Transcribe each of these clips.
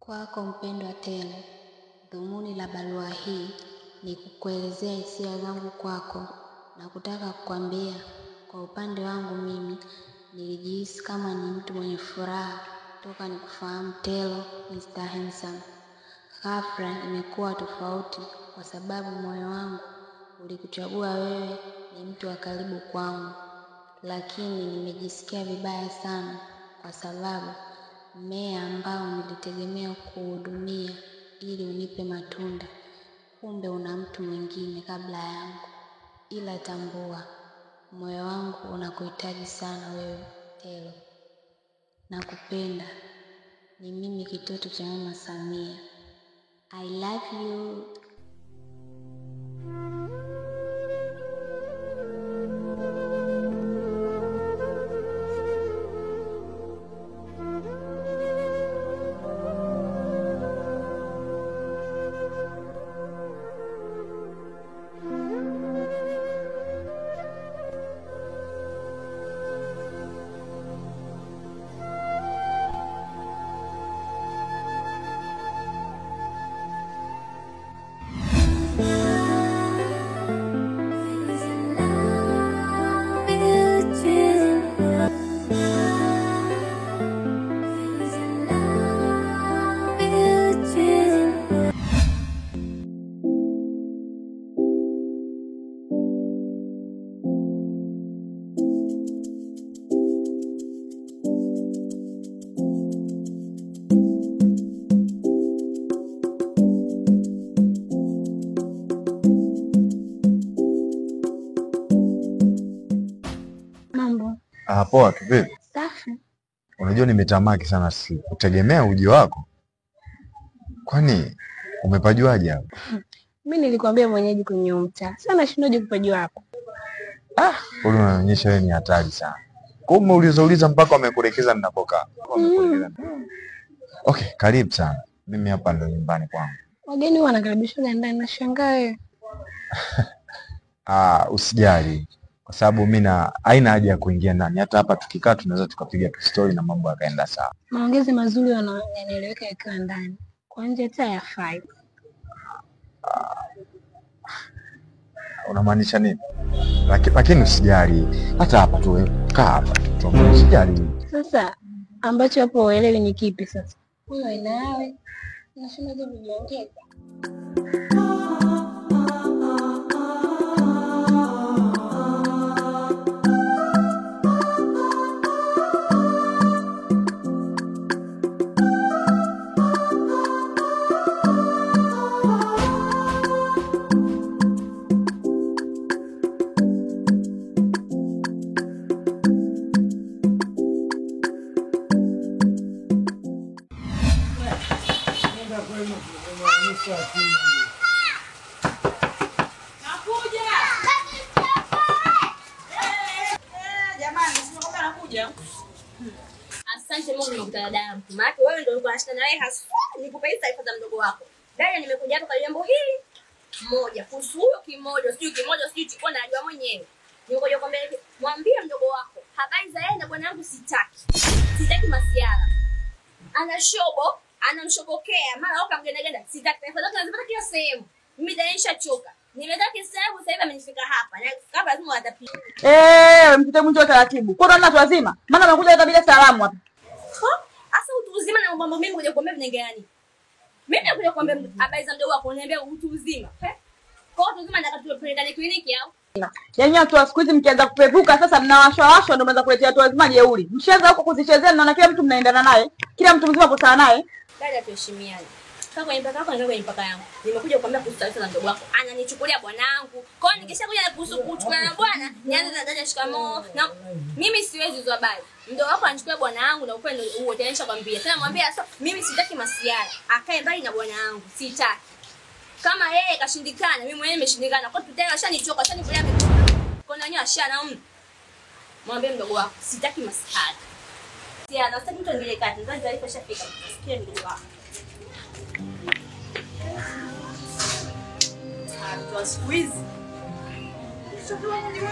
Kwako mpendwa Telo, dhumuni la barua hii ni kukuelezea hisia zangu kwako na kutaka kukwambia kwa upande wangu mimi nilijihisi kama ni mtu mwenye furaha toka nikufahamu Telo Mr. Handsome. Ghafla imekuwa tofauti kwa sababu moyo wangu ulikuchagua wewe, ni mtu wa karibu kwangu, lakini nimejisikia vibaya sana kwa sababu mmea ambao nilitegemea kuhudumia ili unipe matunda, kumbe una mtu mwingine kabla yangu. Ila tambua, moyo wangu unakuhitaji sana wewe Telo. Nakupenda. Ni mimi kitoto cha Mama Samia. I love you. Mambo. Poa tu vipi? Safi. Unajua nimetamaki sana kutegemea uji wako. Kwani umepajuaje hapo? Mimi nilikwambia mwenyeji kwenye mtaa. Sasa nashindaje kupajua hapo? Wewe unaonyesha wewe ni hatari sana. Kwa hiyo umeuliza mpaka wamekuelekeza ninapokaa. Okay, karibu sana. Mimi hapa ndo nyumbani kwangu. Wageni wanakaribishwa ndani, nashangaa wewe. Usijali. Kwa sababu mimi haina haja ya kuingia ndani. Hata hapa tukikaa tunaweza tukapiga tu story na mambo yakaenda sawa. Maongezi mazuri yanaeleweka yakiwa ndani. Kwa nje hata hayafai. Unamaanisha nini? Lakini usijali. Hata hapa tu kaa hapa. Usijali. Sasa ambacho hapo uelewi ni kipi sasa? Wewe nawe unashindaje kujiongeza? Asante Mungu nimekutana dada yangu. Maana wewe ndio ulikuwa unashikana naye hasa. Nikupe hizo taarifa za mdogo wako. Dada nimekuja hapa kwa jambo hili moja. Kuhusu huyo kimoja, sijui chukua na ajua mwenyewe. Nimekuja kwambia hivi, mwambie mdogo wako habari za yeye na bwana yangu sitaki. Sitaki masiara. Ana shobo, anamshobokea, mara huko mgenda. Sitaki taarifa zake nazipata kila sehemu. Mimi dada nishachoka. Nimetaka kisabu sasa hivi amenifika hapa. Na hapa lazima atapita. Mpite mwingi wa taratibu. Kwa nini watu wazima? Maana amekuja bila salamu hapa. Asa utu uzima na mambo mimi kuja kuambia vinaingia gani? Mimi nakuja kuambia habari za mdogo wako, unaniambia utu uzima. Kwa utu uzima nataka tupelekane kliniki au? Yaani watu wa siku hizi mkianza kupevuka sasa mnawashwa ndio mnaanza kuletea watu wazima jeuri. Mshaanza huko kuzichezea naona kila mtu mnaendana naye. Kila mtu mzima posa naye. Dada tuheshimiane. Kaka kwenye mpaka yako na kwenye mpaka yangu. Nimekuja kuambia kuhusu taarifa za mdogo wako. Ananichukulia bwanangu. Kwa hiyo nikishakuja kuhusu kuchukua na bwana, nianze na dada shikamoo. Na mimi siwezi hizo habari. Mdogo wako anichukua bwanangu na upendo huo tena kwambia. Tena mwambie sasa mimi sitaki masiara. Akae mbali na bwanangu. Sitaki. Kama yeye kashindikana, mimi mwenyewe nimeshindikana. Kwa hiyo tena ashanichoka, ashanivulia miguu. Kwa nini ashana mwambie mdogo wako sitaki masiara. Siana, sitaki mtu angelee kati. Ndio taarifa shafika. Sikia mdogo wako. Tua squeeze. Isso é uma de uma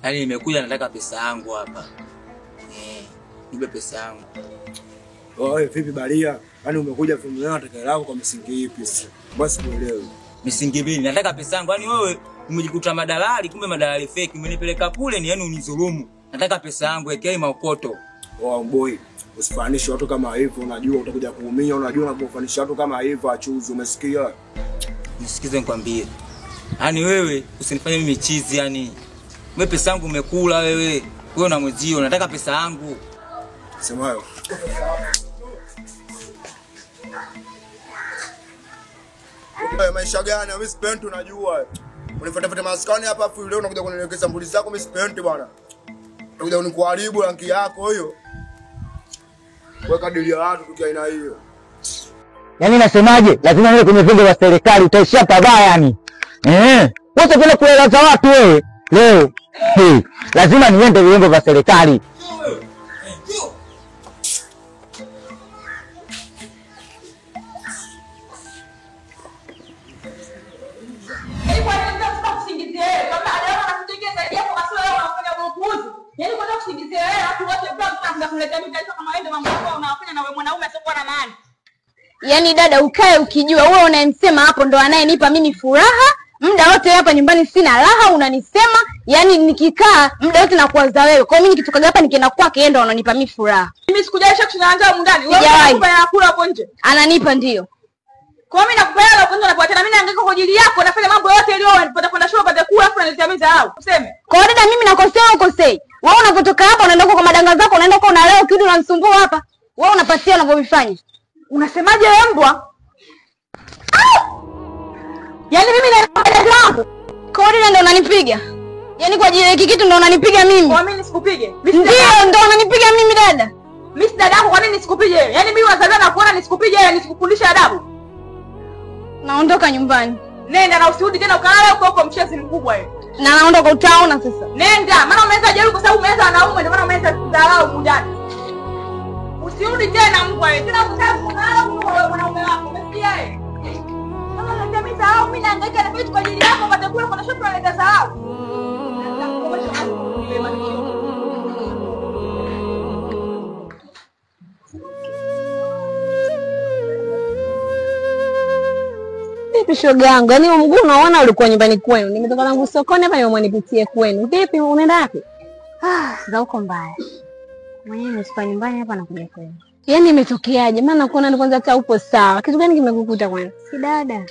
Yaani nimekuja nataka pesa yangu hapa. Nipe pesa yangu. Wewe vipi Baria? Yaani umekuja familia nataka lako kwa misingi ipi sasa? Basi nielewe. Misingi gani? Nataka pesa yangu. Yaani wewe umejikuta madalali, kumbe madalali fake. Umenipeleka kule ni yaani unizulumu. Nataka pesa yangu ekei maokoto. Oh boy, usifanishe watu kama hivyo, unajua utakuja kuumia, unajua unapofanisha watu kama hivyo achuzi, umesikia? Nisikize nikwambie. Yaani wewe usinifanye mimi chizi yani. Wewe pesa yangu umekula wewe. Wewe na mwezio, nataka pesa yangu. Sema hayo. Wewe maisha gani? Mimi sipendi unajua. Unifuata maskani hapa afu leo unakuja kunielekeza mbuli zako, mimi sipendi bwana. Unakuja unikuharibu rangi yako hiyo. Weka dili ya watu tukia aina hiyo. Yaani nasemaje? Lazima wewe kwenye vyombo vya serikali utaishia pabaya yani. Wote vile kueleza watu wewe. Leo. Lazima niende vyombo vya serikali. Yaani dada ukae ukijua wewe unayemsema hapo ndo anayenipa mimi furaha. Muda wote hapa nyumbani sina raha unanisema. Yaani nikikaa muda wote nakuwaza wewe. Kwa mimi nikitoka hapa nikienda kwake yeye ndo ananipa mimi furaha. Mimi sikujaisha kushinaanza huko ndani. Wewe unakupa na kula hapo nje. Ananipa ndio. Kwa mimi nakupa hela hapo nje unapotea na mimi naangaika kwa ajili yako nafanya mambo yote ile wewe unapata kwenda shule upate kula afu unaletea mimi zao. Useme. Kwa dada mimi nakosea ukosei. Wewe unapotoka hapa unaenda kwa madanga zako unaenda kwa unaleo kitu unanisumbua hapa. Wewe unapatia unavyovifanya. Unasemaje wewe mbwa? Yaani mimi na dada zangu. Kwa dada ndo unanipiga. Yaani kwa ajili ya hiki kitu ndo unanipiga mimi. Kwa mimi nisikupige. Ndio ndo unanipiga mimi dada. Mimi si dada yako kwa nini nisikupige wewe? Yaani mimi wazaliwa na kuona nisikupige wewe nisikufundisha adabu. Naondoka nyumbani. Nenda na usirudi tena ukalala huko huko mchezi mkubwa wewe. Na naondoka utaona sasa. Nenda, maana umeanza jeuri kwa sababu umeanza wanaume ndio maana umeanza kudharau mundani. Usirudi tena mbwa wewe. Tena kudharau wewe mwanaume wako. Umesikia wewe? Kama unataka mimi sahau mimi naangaika na vitu kwa ajili yako upate kula kuna shoto unaleta sahau. Vipi shoga yangu? Yaani mguu unaona ulikuwa nyumbani kwenu. Nimetoka zangu sokoni hapa nimeamua nipitie kwenu. Vipi unaenda wapi? Za huko mbaya. Mwenyewe nimefika nyumbani hapa nakuja kwenu. Yaani imetokeaje? Maana nakuona ni kwanza hata upo sawa. Kitu gani kimekukuta kwani? Si dada.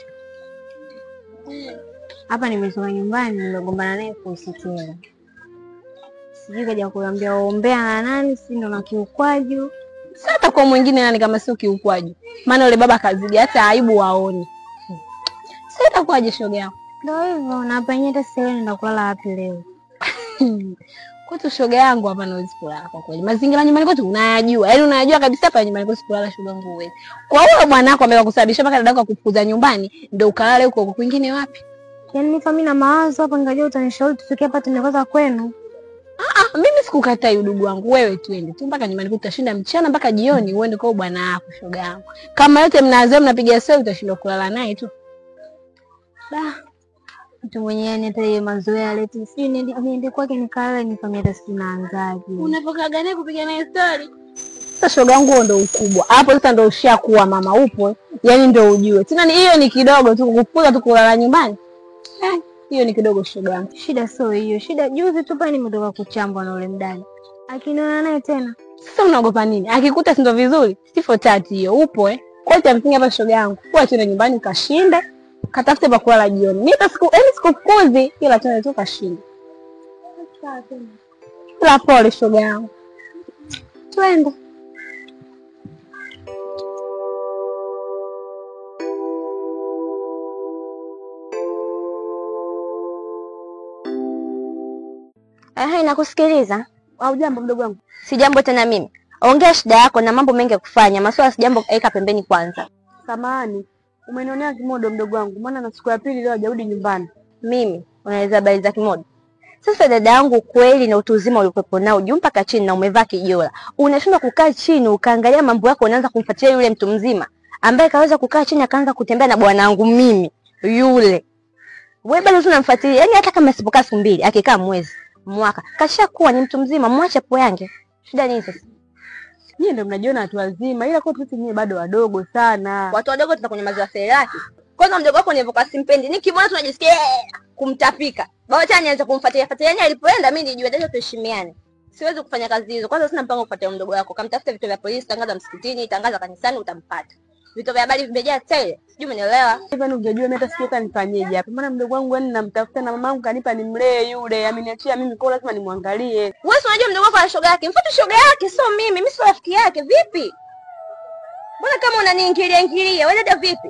Hapa nimetoka nyumbani nimegombana naye kuhusu tena. Sijui kaja kuambia ombea na nani, si ndo na kiukwaju. Sasa kwa mwingine nani kama sio kiukwaju? Maana yule baba kazidi hata aibu waone. Sasa itakuwaje shoga yako? Ndio hivyo na hapa yenyewe hata sasa naenda kulala wapi leo? Kwetu shoga yangu hapa naweza kulala kwa kweli. Mazingira nyumbani kwetu unayajua. Yaani unayajua kabisa hapa nyumbani kwetu kulala shoga yangu wewe. Kwa hiyo bwanako ambaye kusababisha mpaka dadako akufukuza nyumbani ndio ukalale huko kwingine wapi? Yaani mimi famili na mawazo hapa ngajua utanishauri tufikie hapa tumekosa kwenu. Mimi sikukatai udugu wangu. Wewe twende tu mpaka nyumbani kwetu tutashinda mchana mpaka jioni uende kwa bwana wako shoga yangu. Kama yote mnaanza mnapiga sio utashindwa kulala naye tu. Mtu mwenyewe ni hata mazoea leti. Sijui niende kwake nikalala nifamia hata siku naanzaje. Unapokaga naye kupiga naye story. Sasa shoga yangu ndio ukubwa. Hapo sasa ndio ushakuwa mama upo. Yaani ndio ujue. Tena hiyo ni kidogo tu kukufuza tu kulala nyumbani. Hiyo ni kidogo shoga yangu. Shida sio hiyo. Shida juzi tu pale nimetoka kuchambwa na ule mdani. Akiniona naye tena. Sasa unaogopa nini? Akikuta si ndio vizuri? Sifo tati hiyo. Upo Kwa hiyo msingi hapa shoga yangu. Kwa tuende nyumbani ukashinde. Katafute pa kulala jioni. Mimi sikufukuzi ila tuende tu kashinde. La pole shoga yangu. Twende. Nakusikiliza. Au jambo mdogo wangu? Si jambo tena mimi. Ongea shida yako na mambo mengi ya kufanya. Maswala si jambo kaeka pembeni kwanza. Samahani. Umenionea kimodo mdogo wangu. Maana na siku ya pili leo hajarudi nyumbani. Mimi unaweza habari za kimodo. Sasa dada yangu kweli na utu uzima uliokuwepo nao juu mpaka chini na umevaa kijola. Unashindwa kukaa chini ukaangalia mambo yako unaanza kumfuatilia yule mtu mzima ambaye kaweza kukaa chini akaanza kutembea na bwana wangu mimi. Yule. Wewe bado tunamfuatilia. Yaani hata kama sipokaa siku mbili akikaa mwezi mwaka. Kashakuwa ni mtu mzima, mwache po yange. Shida nini sasa? Nyie ndio mnajiona watu wazima, ila kwa sisi nyie bado wadogo sana. Watu wadogo tunakunywa maziwa selaki. Kwanza mdogo wako nilivyokuwa simpendi. Nikimwona tunajisikia kumtapika. Baba tena nianze kumfuatilia yani alipoenda mimi nijue ndio tuheshimiane. Siwezi kufanya kazi hizo. Kwanza sina mpango kufuatia mdogo wako. Kamtafuta vitu vya polisi, tangaza msikitini, tangaza kanisani utampata. Vitu vya habari vimejaa tele. Sijui umenielewa? Hivyo ungejua mimi hata sijui hata nifanyeje hapa. Maana mdogo wangu yani namtafuta na mamangu kanipa nimlee yule. Ameniachia mimi kwa lazima nimwangalie. Wewe unajua mdogo wako ana shoga yake. Mfuate shoga yake, sio mimi. Mimi sio rafiki yake. Vipi? Mbona kama unaniingilia? Wewe dada vipi?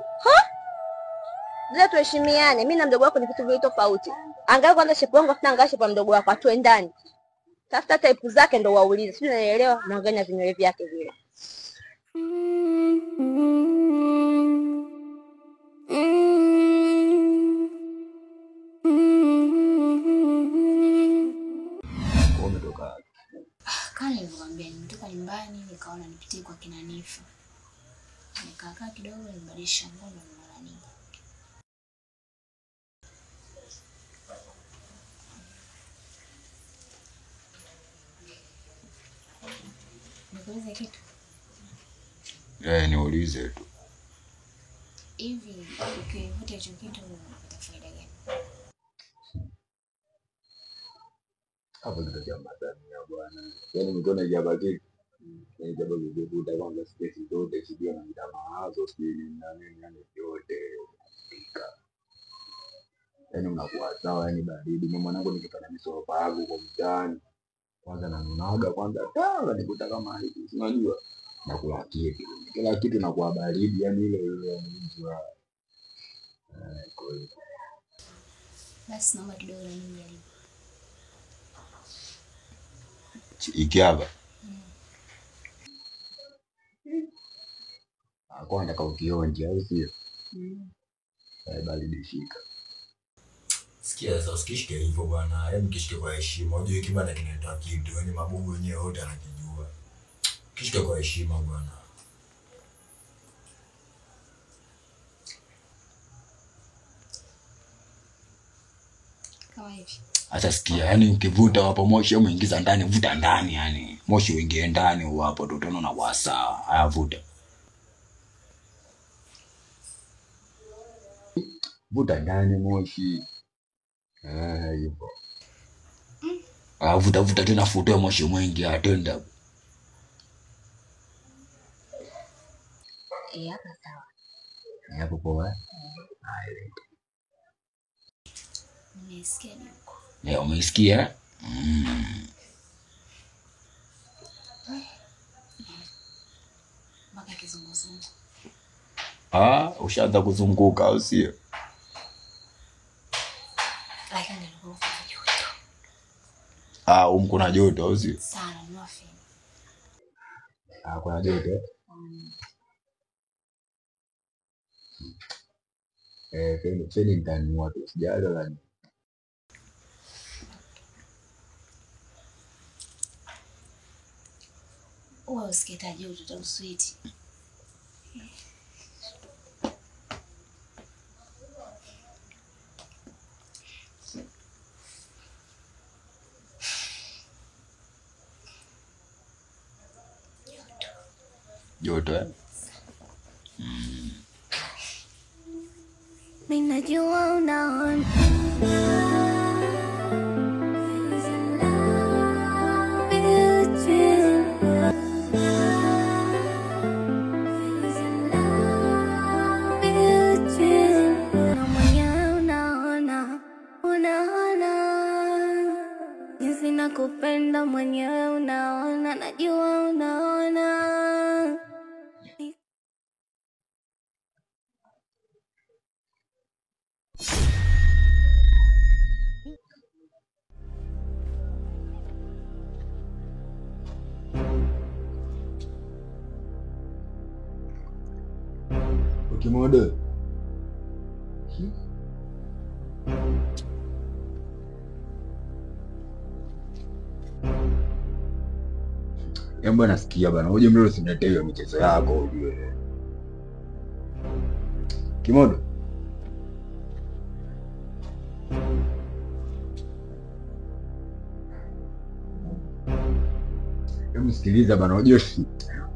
Bila tuheshimiane. Mimi na mdogo wako ni vitu viwili tofauti. Angalia kwanza shepu yangu afu angalia shepu ya mdogo wako, atoe ndani. Tafuta type zake ndo waulize. Sio unaelewa? Naongea vinywele vyake vile. Kale nilikwambia nimetoka nyumbani nikaona nipitie kwa kina Nifa. Nikakaa kidogo nibadilisha nguo na mara nyingi. Nikuulize kitu? Niulize tu. Hivi ukivuta hicho kitu unapata faida gani? Hapo ndio jambo ya bwana. Yaani mkono jabaki. Ni jambo lidogo da kwanza space zote sijui na mawazo sijui na nini yote. Yaani unakuwa sawa yani baridi. Mimi mwanangu nikipata misopa yangu kwa mtaani. Kwanza nanunaga kwanza tanga nikuta kama hivi. Unajua? Na kula kitu. Kila kitu nakuwa baridi yani ile mjua. Kwa hiyo. Basi naomba kidogo na mimi jaribu. Iki hapa. Kwa nataka ukionje au sio? Baridi shika. Sikia sasa usikishike hivyo bwana. Yaani kishike kwa heshima. Unajua kibanda kinaitwa kitu. Yaani mabubu wenyewe wote anakijua. Kishike kwa heshima bwana. Kama hivi. Sasa sikia, yani ukivuta hapo moshi muingiza ndani, vuta ndani yani. Moshi uingie ndani hapo tu utaona wa sawa. Haya vuta. Vuta ndani moshi. Hivyo. Vuta tena futoe moshi mwingi atenda. Hapa sawa. Hapo poa. Nimesikia niko. Umesikia? Mpaka kizunguzungu. Ushaanza kuzunguka au sio? Lakini nilikuwa joto. Kuna joto au sio? Sana ni wafi. Kuna joto. Feni ndani watu sijala lani. Wewe usikitaje utoto uswiti. Joto. Mimi najua unaona. Nakupenda mwenyewe unaona, najua unaona. Ukimoda. Yamba nasikia bana. Uje mlio usinetee hiyo michezo yako ujue. Kimodo. Sikiliza bana, unajua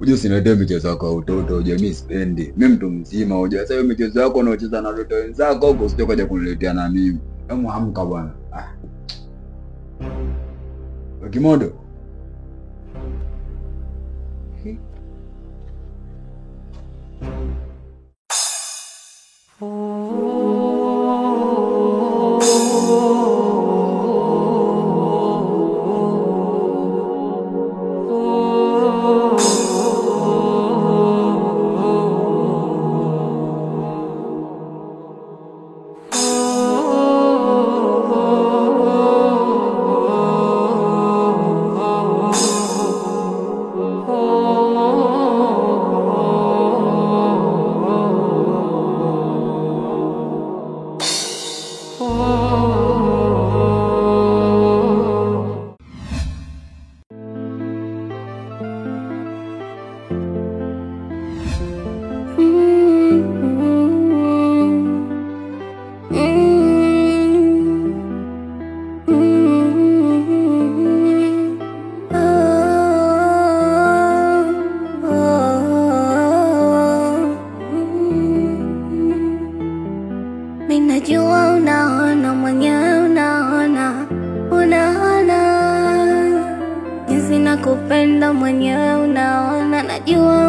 usiniletee michezo yako ya utoto, unajua mimi sipendi. Mimi mtu mzima, unajua sasa hiyo michezo yako unaocheza na watoto wenzako huko usije kaja kuniletea na mimi. Hebu amka bwana. Kimodo. Minajua unaona mwenyewe, unaona jinsi nakupenda mwenyewe, unaona najua